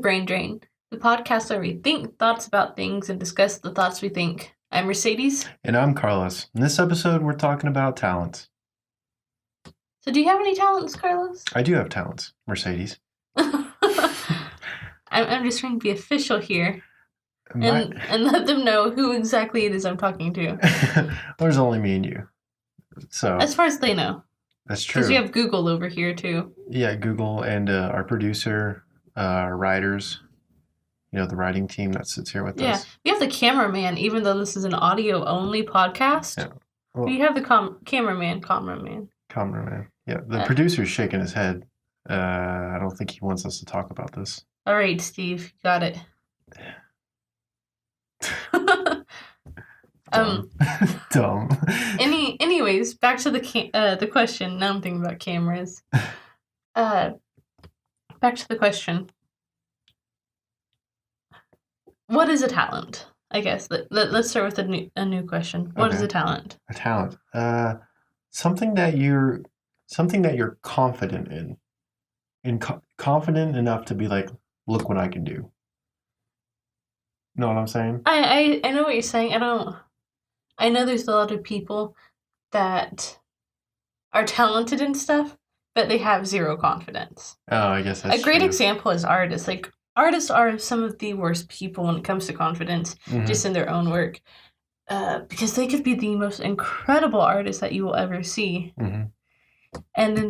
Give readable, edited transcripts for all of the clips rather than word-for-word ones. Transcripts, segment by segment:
Brain Drain, the podcast where we think thoughts about things and discuss the thoughts we think. I'm Mercedes. And I'm Carlos. In this episode, we're talking about talents. So do you have any talents, Carlos? I do have talents, Mercedes. I'm just trying to be official here and let them know who exactly it is I'm talking to. There's only me and you. So as far as they know. That's true. Because we have Google over here, too. Yeah, Google and our producer, our writers, the writing team that sits here with us. Yeah, we have the cameraman, even though this is an audio-only podcast. Yeah. Well, we have the cameraman. Yeah, the producer's shaking his head. I don't think he wants us to talk about this. All right, Steve, you got it. Dumb. Anyways, back to the question. Now I'm thinking about cameras. Back to the question. What is a talent? I guess let's start with a new question. What is a talent? A talent, something that you're confident in, confident enough to be like, look what I can do. Know what I'm saying? I know what you're saying. I know there's a lot of people that are talented in stuff, but they have zero confidence. Oh, I guess that's a great true. example is artists. Like, artists are some of the worst people when it comes to confidence, just in their own work, because they could be the most incredible artists that you will ever see, and then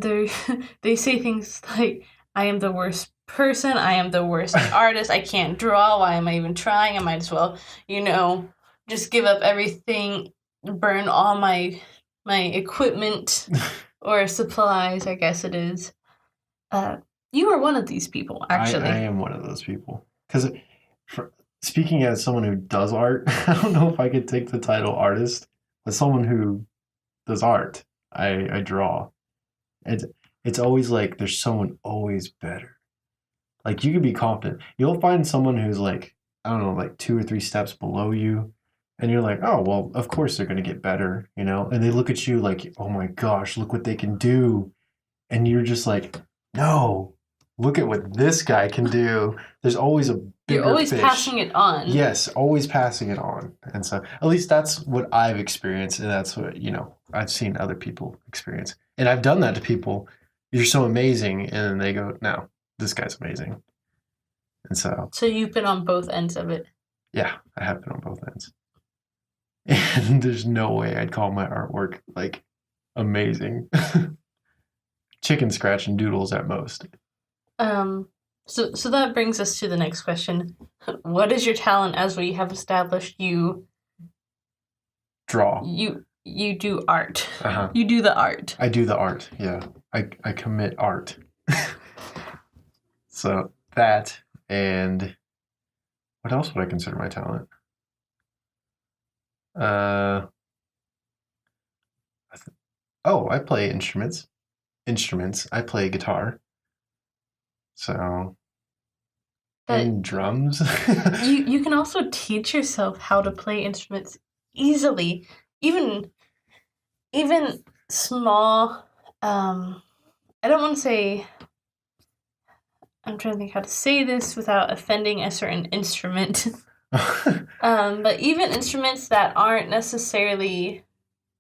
they say things like, "I am the worst person. I am the worst artist. I can't draw. Why am I even trying? I might as well, just give up everything, burn all my equipment or supplies, I guess it is." You are one of these people, actually. I am one of those people. Because speaking as someone who does art, I don't know if I could take the title artist, but someone who does art, I draw. It's always like there's someone always better. Like, you can be confident. You'll find someone who's like, I don't know, like 2 or 3 steps below you. And you're like, oh, well, of course they're going to get better, And they look at you like, oh my gosh, look what they can do. And you're just like, no, look at what this guy can do. There's always a bigger You're always fish. passing it on. Yes, always passing it on. And so at least that's what I've experienced. And that's what, I've seen other people experience. And I've done that to people. You're so amazing. And then they go, no, this guy's amazing. And so you've been on both ends of it. Yeah, I have been on both ends. And there's no way I'd call my artwork like amazing. Chicken scratch and doodles at most. So that brings us to the next question. What is your talent, as we have established? You draw. You do art. Uh-huh. You do the art. I do the art, yeah. I commit art. So that, and what else would I consider my talent? I play instruments. I play guitar. So, and drums. you can also teach yourself how to play instruments easily. Even small, I don't want to say, I'm trying to think how to say this without offending a certain instrument. But even instruments that aren't necessarily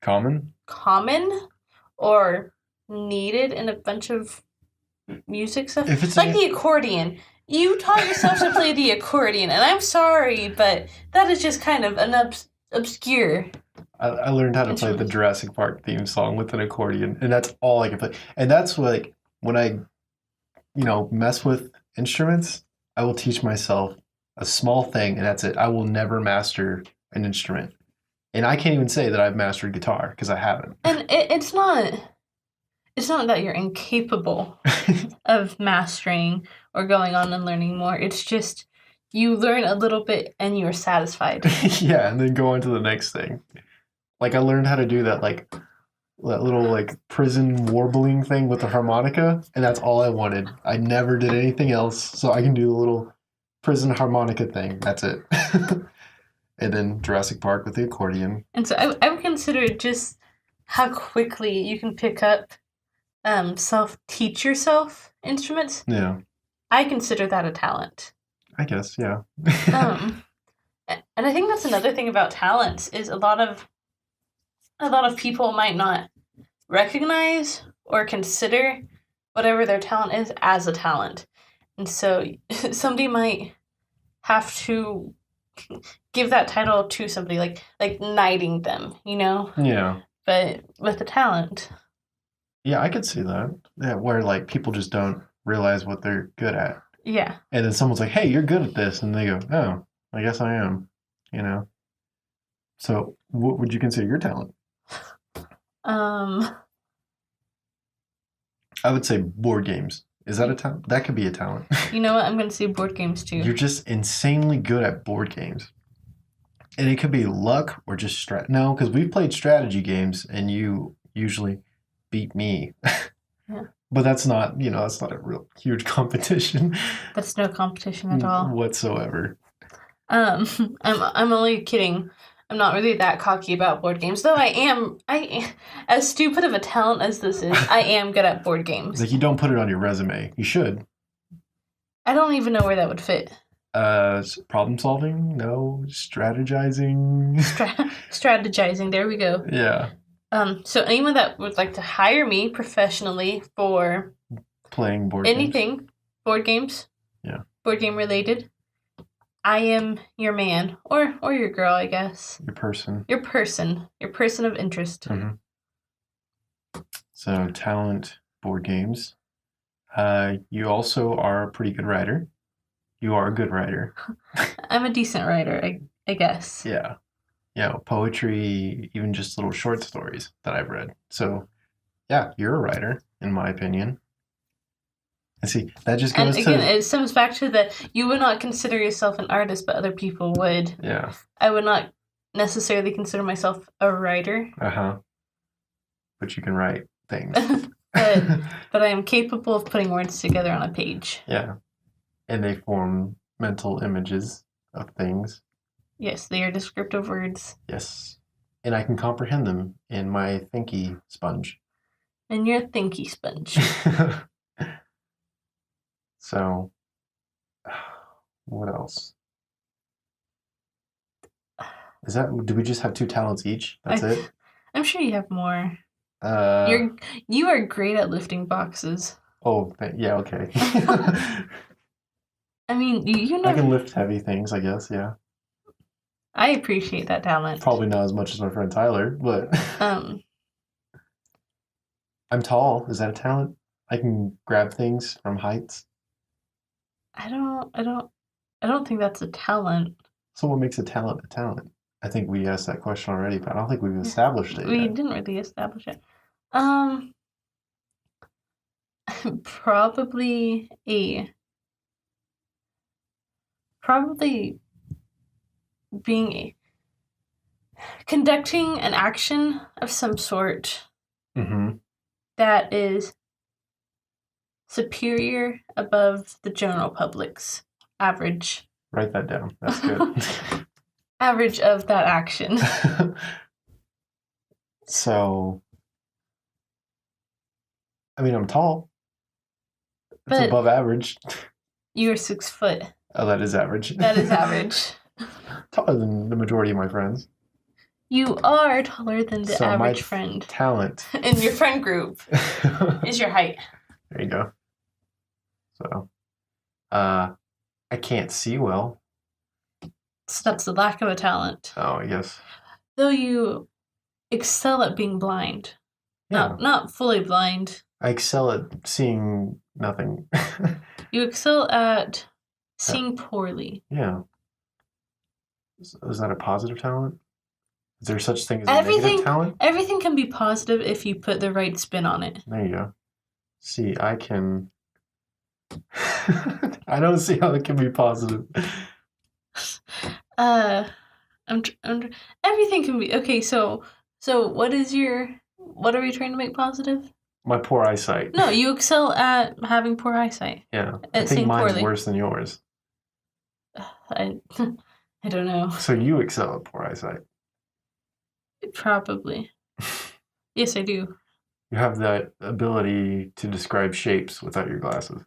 common or needed in a bunch of music stuff. If it's like the accordion. You taught yourself to play the accordion, and I'm sorry, but that is just kind of an obscure. I learned how to play the Jurassic Park theme song with an accordion, and that's all I can play. And that's like when I, mess with instruments, I will teach myself a small thing, and that's it. I will never master an instrument. And I can't even say that I've mastered guitar because I haven't. And it's not that you're incapable of mastering or going on and learning more. It's just you learn a little bit and you're satisfied. Yeah, and then go on to the next thing. Like, I learned how to do that little prison warbling thing with the harmonica, and that's all I wanted. I never did anything else, so I can do the little prison harmonica thing. That's it. And then Jurassic Park with the accordion. And so I would consider just how quickly you can pick up self-teach yourself instruments. Yeah. I consider that a talent. I guess, yeah. Um, and I think that's another thing about talents is a lot of people might not recognize or consider whatever their talent is as a talent. And so somebody might have to give that title to somebody like knighting them, Yeah. But with the talent. Yeah, I could see that. Yeah, where like people just don't realize what they're good at. Yeah. And then someone's like, "Hey, you're good at this." And they go, "Oh, I guess I am." You know. So, what would you consider your talent? Um I would say board games. Is that a talent? That could be a talent. you know what? I'm going to say board games too. You're just insanely good at board games. And it could be luck or just no, because we've played strategy games and you usually beat me. Yeah. But that's not, that's not a real huge competition That's no competition at all. whatsoever. I'm only kidding. I'm not really that cocky about board games, though I as stupid of a talent as this is, I am good at board games. Like you don't put it on your resume. You should. I don't even know where that would fit. Problem solving? No. Strategizing? Strategizing, there we go. Yeah. So anyone that would like to hire me professionally for playing board anything, games. Board games, Yeah. Board game related, I am your man or your girl, I guess. Your person. Your person of interest. Mm-hmm. So talent, board games. You also are a pretty good writer. You are a good writer. I'm a decent writer, I guess. Yeah. Yeah, poetry, even just little short stories that I've read. So, yeah, you're a writer, in my opinion. And see, that just goes and again, it stems back to that you would not consider yourself an artist, but other people would. Yeah. I would not necessarily consider myself a writer. Uh-huh. But you can write things. but I am capable of putting words together on a page. Yeah. And they form mental images of things. Yes, they are descriptive words. Yes. And I can comprehend them in my thinky sponge. And your thinky sponge. So, what else? Do we just have 2 talents each? That's it? I'm sure you have more. You are great at lifting boxes. Oh, yeah, okay. I mean, you know. I can lift heavy things, I guess, yeah. I appreciate that talent. Probably not as much as my friend Tyler, but I'm tall. Is that a talent? I can grab things from heights. I don't think that's a talent. So what makes a talent a talent? I think we asked that question already, but I don't think we've established it We yet. didn't really establish it. Probably conducting an action of some sort that is superior above the general public's average. Write that down. That's good. Average of that action. So, I mean, I'm tall. It's But above average. You're 6 foot. Oh, that is average. That is average. Taller than the majority of my friends. You are taller than the average friend. Talent in your friend group is your height. There you go. So, I can't see well. So that's the lack of a talent. Oh, I guess. Though you excel at being blind. Yeah. Not fully blind. I excel at seeing nothing. You excel at seeing poorly. Yeah. Is that a positive talent? Is there such thing as a negative talent? Everything can be positive if you put the right spin on it. There you go. See, I can... I don't see how it can be positive. Everything can be... Okay, so what are we trying to make positive? My poor eyesight. No, you excel at having poor eyesight. Yeah. I think mine's worse than yours. I don't know. So you excel at poor eyesight. Probably. Yes, I do. You have that ability to describe shapes without your glasses.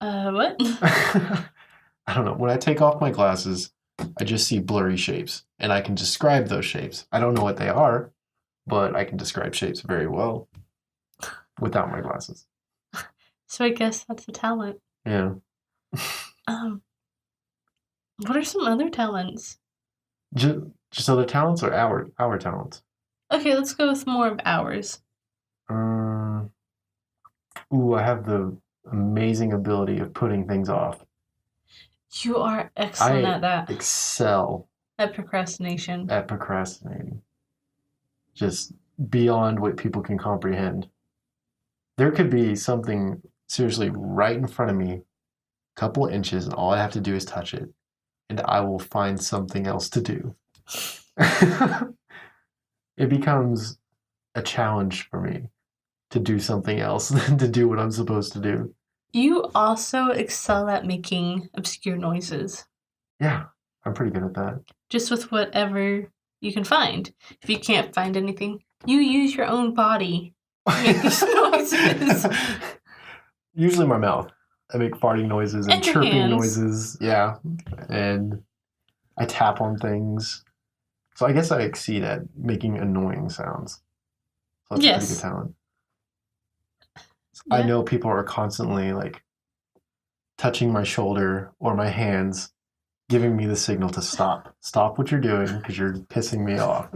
What? I don't know. When I take off my glasses, I just see blurry shapes, and I can describe those shapes. I don't know what they are, but I can describe shapes very well without my glasses. So I guess that's a talent. Yeah. Um, what are some other talents? Just other talents or our talents? Okay, let's go with more of ours. Um, Ooh, I have the amazing ability of putting things off. You are excellent I at that. excel At procrastination. at procrastinating. Just beyond what people can comprehend. There could be something seriously right in front of me, a couple of inches, and all I have to do is touch it, and I will find something else to do. It becomes a challenge for me to do something else than to do what I'm supposed to do. You also excel at making obscure noises. Yeah, I'm pretty good at that. Just with whatever you can find. If you can't find anything, you use your own body to make these noises. Usually my mouth. I make farting noises and And your chirping hands. noises. Yeah. And I tap on things. So I guess I exceed at making annoying sounds. So that's a pretty good Yes. talent. I Yeah. know people are constantly like touching my shoulder or my hands, giving me the signal to stop. Stop what you're doing because you're pissing me off.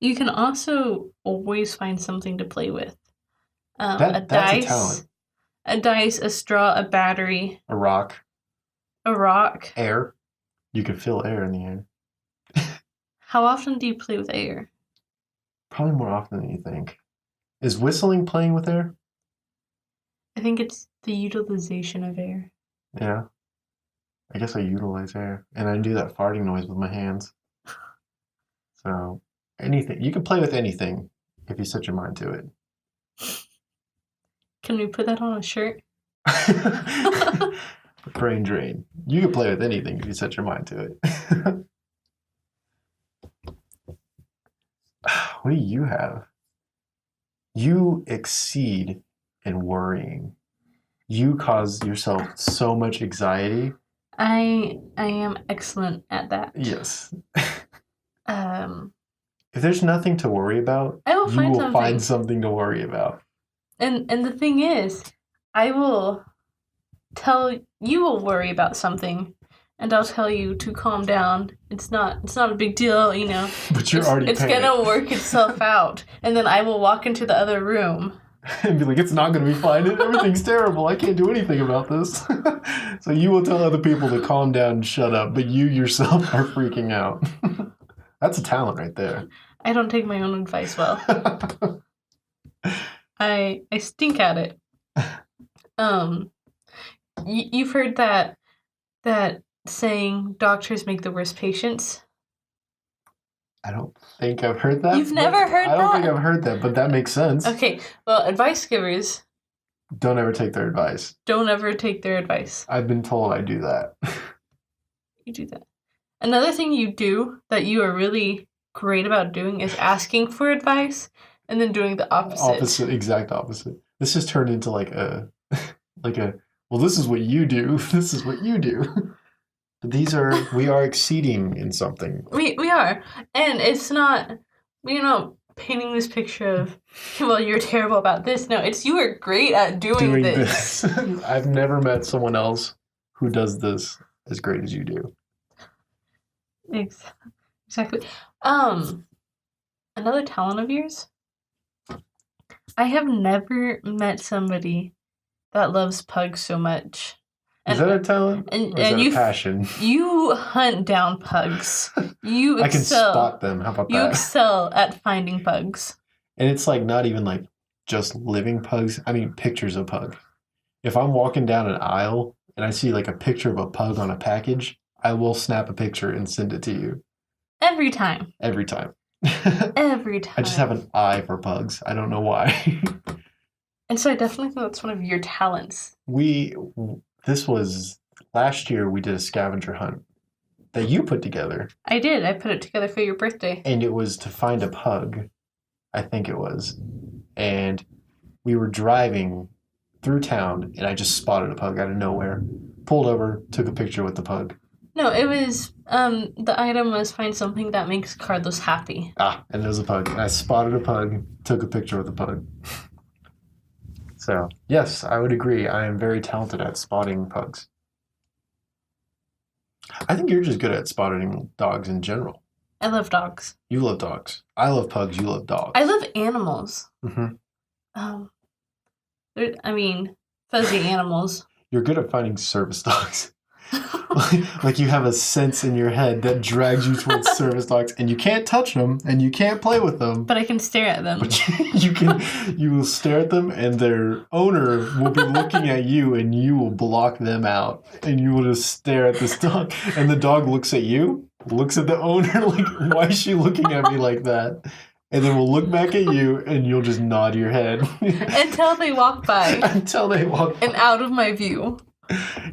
You can also always find something to play with. A That's a dice, talent. a dice, a straw, a battery, A rock, a rock. air. You can feel air in the air. How often do you play with air? Probably more often than you think. Is whistling playing with air? I think it's the utilization of air. Yeah. I guess I utilize air. And I do that farting noise with my hands. So anything. You can play with anything if you set your mind to it. Can we put that on a shirt? Brain drain. You can play with anything if you set your mind to it. What do you have? You exceed in worrying. You cause yourself so much anxiety. I am excellent at that. Yes. Um, If there's nothing to worry about, I will you find will something. find something to worry about. And the thing is, I will you will worry about something, and I'll tell you to calm down. It's not a big deal, you know. But you're already It's panicked. gonna work itself out, and then I will walk into the other room. And be like, it's not going to be fine. Everything's terrible. I can't do anything about this. So you will tell other people to calm down and shut up, but you yourself are freaking out. That's a talent right there. I don't take my own advice well. I stink at it. You've heard that saying, doctors make the worst patients? I don't think I've heard that. You've never heard I don't think that? I've heard that, but that makes sense. Okay, well, advice givers Don't ever take their advice. don't ever take their advice. I've been told I do that. You do that. Another thing you do that you are really great about doing is asking for advice and then doing the opposite. Exact opposite. This has turned into like a, well, this is what you do. This is what you do. But we are exceeding in something. We are. And it's not, we're not painting this picture of, well, you're terrible about this. No, it's you are great at doing this. I've never met someone else who does this as great as you do. Exactly. Another talent of yours? I have never met somebody that loves pugs so much. Is that a talent? Or is that a passion? You hunt down pugs. You excel. I can spot them. How about You that? excel at finding pugs. And it's like not even like just living pugs. I mean pictures of pugs. If I'm walking down an aisle and I see like a picture of a pug on a package, I will snap a picture and send it to you. Every time. Every time. Every time. I just have an eye for pugs. I don't know why. And so I definitely think that's one of your talents. This was last year we did a scavenger hunt that you put together. I did. I put it together for your birthday. And it was to find a pug, I think it was. And we were driving through town and I just spotted a pug out of nowhere. Pulled over, took a picture with the pug. No, it was the item was find something that makes Carlos happy. And there's a pug. And I spotted a pug, took a picture with the pug. So, yes, I would agree. I am very talented at spotting pugs. I think you're just good at spotting dogs in general. I love dogs. You love dogs. I love pugs. You love dogs. I love animals. Mm-hmm. Fuzzy animals. You're good at finding service dogs. Like you have a sense in your head that drags you towards service dogs, and you can't touch them, and you can't play with them. But I can stare at them. But you will stare at them, and their owner will be looking at you, and you will block them out, and you will just stare at this dog, and the dog looks at you, looks at the owner, like, why is she looking at me like that? And then we'll look back at you, and you'll just nod your head. Until they walk by. Until they walk by. And out of my view.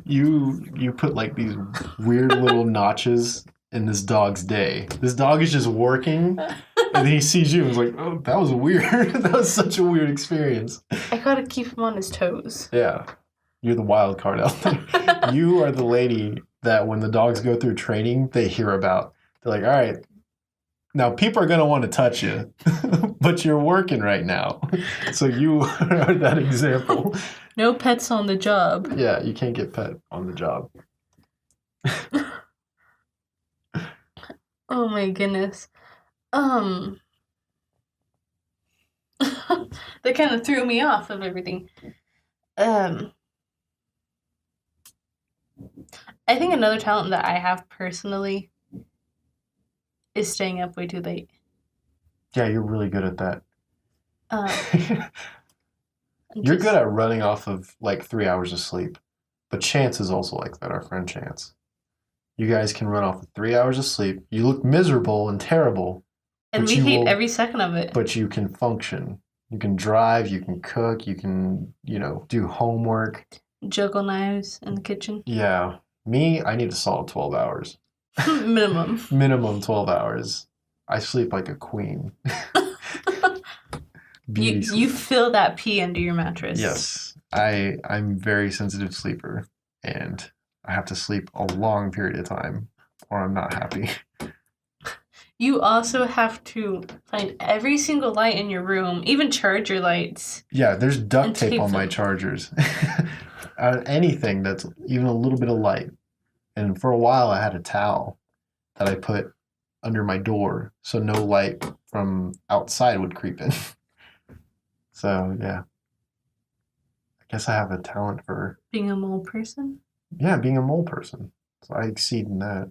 You put like these weird little notches in this dog's day. This dog is just working, and then he sees you and is like, oh, that was weird. That was such a weird experience. I gotta keep him on his toes. Yeah. You're the wild card out there. You are the lady that when the dogs go through training, they hear about. They're like, all right, now people are going to want to touch you, but you're working right now. So you are that example. No pets on the job. Yeah, you can't get pet on the job. Oh my goodness. That kind of threw me off of everything. I think another talent that I have personally is staying up way too late. Yeah, you're really good at that. You're good at running off of like 3 hours of sleep. But Chance is also like that, our friend Chance. You guys can run off of 3 hours of sleep. You look miserable and terrible. And we hate every second of it. But you can function. You can drive, you can cook, you can, do homework. Juggle knives in the kitchen. Yeah. Me, I need a solid 12 hours. Minimum. Minimum 12 hours. I sleep like a queen. You feel that pee under your mattress. Yes. I'm a very sensitive sleeper, and I have to sleep a long period of time or I'm not happy. You also have to find every single light in your room, even charger lights. Yeah, there's duct tape on my chargers. Anything that's even a little bit of light. And for a while, I had a towel that I put under my door so no light from outside would creep in. So, yeah. I guess I have a talent for... Being a mole person? Yeah, being a mole person. So I exceed in that.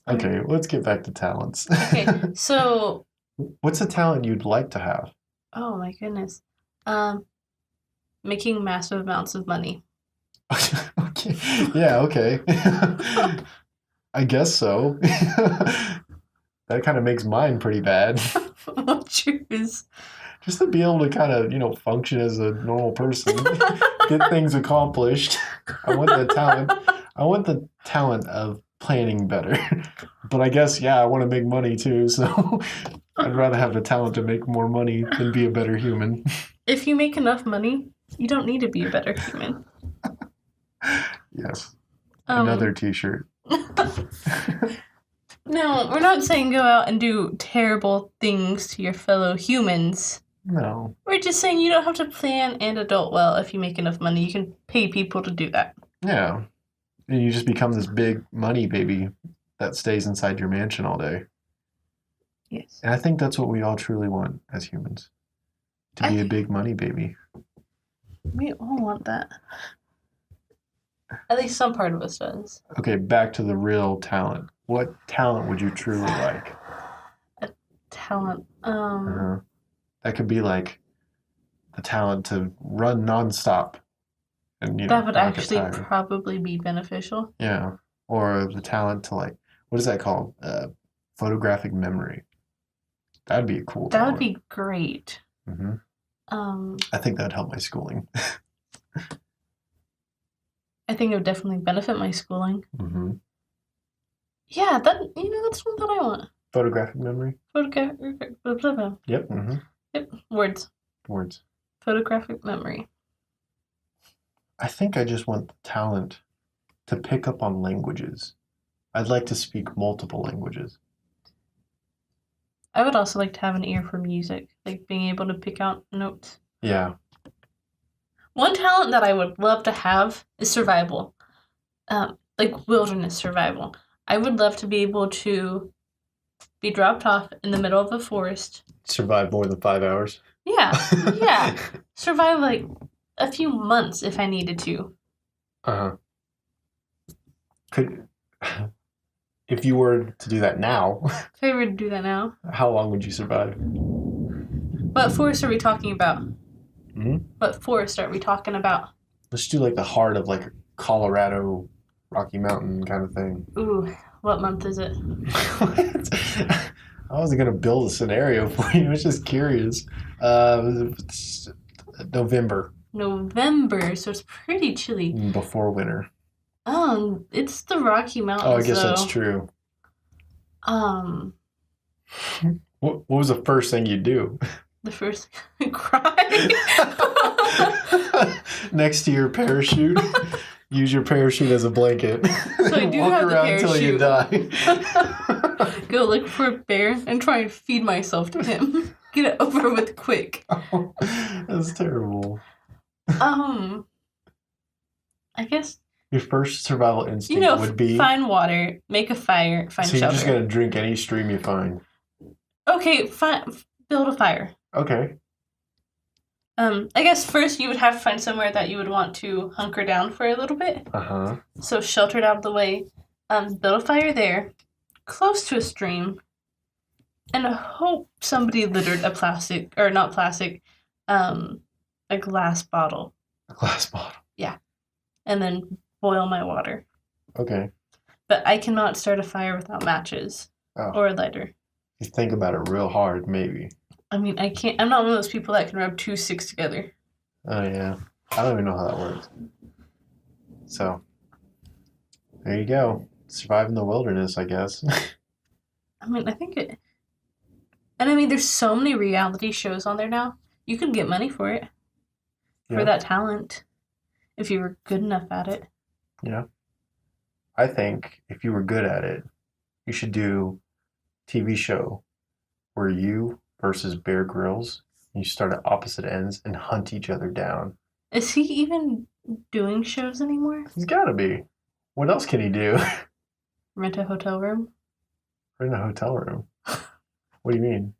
Okay, let's get back to talents. Okay, so... What's a talent you'd like to have? Oh my goodness. Making massive amounts of money. Okay. Yeah, okay. I guess so. That kind of makes mine pretty bad. What's yours? Just to be able to kind of, function as a normal person, get things accomplished. I want the talent. I want the talent of planning better. But I guess, yeah, I want to make money too. So I'd rather have the talent to make more money than be a better human. If you make enough money, you don't need to be a better human. Yes. Another t-shirt. No, we're not saying go out and do terrible things to your fellow humans. No. We're just saying you don't have to plan and adult well if you make enough money. You can pay people to do that. Yeah. And you just become this big money baby that stays inside your mansion all day. Yes. And I think that's what we all truly want as humans. To be a big money baby. We all want that. At least some part of us does. Okay, back to the real talent. What talent would you truly like? A talent. That could be like the talent to run nonstop. And, that would actually probably be beneficial. Yeah. Or the talent to what is that called? Photographic memory. That'd be a cool talent. That would be great. Mm-hmm. I think that'd help my schooling. I think it would definitely benefit my schooling. Mm-hmm. Yeah, that's one that I want. Photographic memory? Yep. Mm-hmm. Yep. Words. Photographic memory. I think I just want the talent to pick up on languages. I'd like to speak multiple languages. I would also like to have an ear for music, like being able to pick out notes. Yeah. One talent that I would love to have is survival, like wilderness survival. I would love to be able to be dropped off in the middle of a forest. Survive more than 5 hours. Yeah. Survive like a few months if I needed to. Uh-huh. If you were to do that now, If I were to do that now, how long would you survive? what forest are we talking about? Hmm? What forest are we talking about? Let's do like the heart of like Colorado, Rocky Mountain kind of thing. Ooh, what month is it? What? I wasn't gonna build a scenario for you. I was just curious. It's November, November, so it's pretty chilly. before winter. It's the Rocky Mountains. Oh, I guess though. that's true. Um, What was the first thing you do? the first cry. Next to your parachute, use your parachute as a blanket. So I do Walk have the around until you die. Go look for a bear and try and feed myself to him. Get it over with quick. Oh, that's terrible. I guess Your first survival instinct would be find water, make a fire, find so you're shelter. just gonna drink any stream you find. Okay, build a fire. Okay. I guess first you would have to find somewhere that you would want to hunker down for a little bit. Uh-huh. So sheltered out of the way. Build a fire there, close to a stream, and hope somebody littered a plastic, or not plastic, a glass bottle. A glass bottle. And then boil my water. Okay. But I cannot start a fire without matches or a lighter. You think about it real hard, maybe. I mean, I can't. I'm not one of those people that can rub 2 sticks together. Oh, yeah. I don't even know how that works. So, there you go. Survive in the wilderness, I guess. I mean, I think it. And I mean, there's so many reality shows on there now. You could get money for it. Yeah. For that talent. If you were good enough at it. Yeah. I think if you were good at it, you should do a TV show where you versus Bear Grylls, you start at opposite ends and hunt each other down. Is he even doing shows anymore? He's got to be. What else can he do? Rent a hotel room? We're in a hotel room. What do you mean?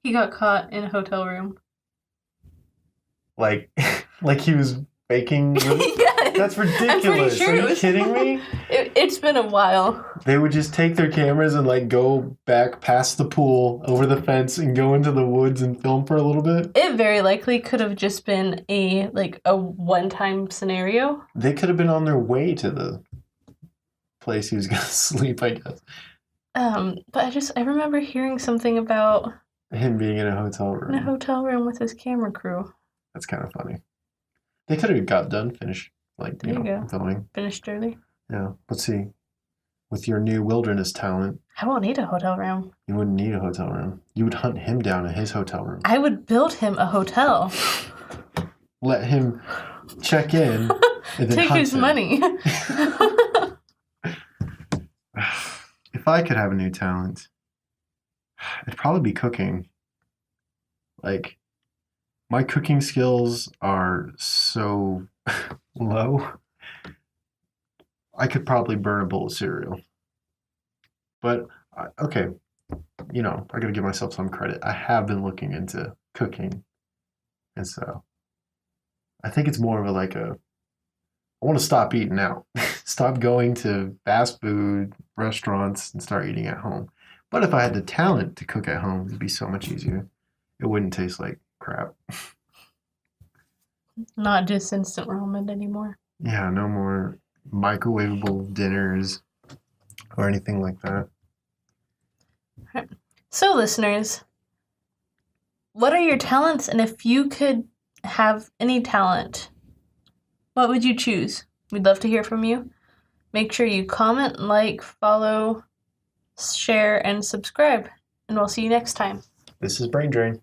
He got caught in a hotel room. Like he was faking? Yes. That's ridiculous. I'm pretty sure Are it you was... kidding me? It's been a while. They would just take their cameras and like go back past the pool, over the fence, and go into the woods and film for a little bit. It very likely could have just been a one-time scenario. They could have been on their way to the place he was gonna sleep, I guess. But I remember hearing something about Him being in a hotel room. in a hotel room with his camera crew. That's kind of funny. They could have got done, finished, like, There you go. filming. Finished early. Yeah. Let's see. With your new wilderness talent, I won't need a hotel room. you wouldn't need a hotel room. You would hunt him down in his hotel room. I would build him a hotel. Let him check in and then Take hunt his him. money. If I could have a new talent, it'd probably be cooking. Like, my cooking skills are so low. I could probably burn a bowl of cereal. But, okay, I gotta give myself some credit. I have been looking into cooking. And so, I think it's more of I want to stop eating out. Stop going to fast food restaurants and start eating at home. But if I had the talent to cook at home, it'd be so much easier. It wouldn't taste like crap. Not just instant ramen anymore. Yeah, no more microwavable dinners or anything like that. So, listeners, what are your talents? And if you could have any talent, what would you choose? We'd love to hear from you. Make sure you comment, like, follow, share, and subscribe. And we'll see you next time. This is Brain Drain.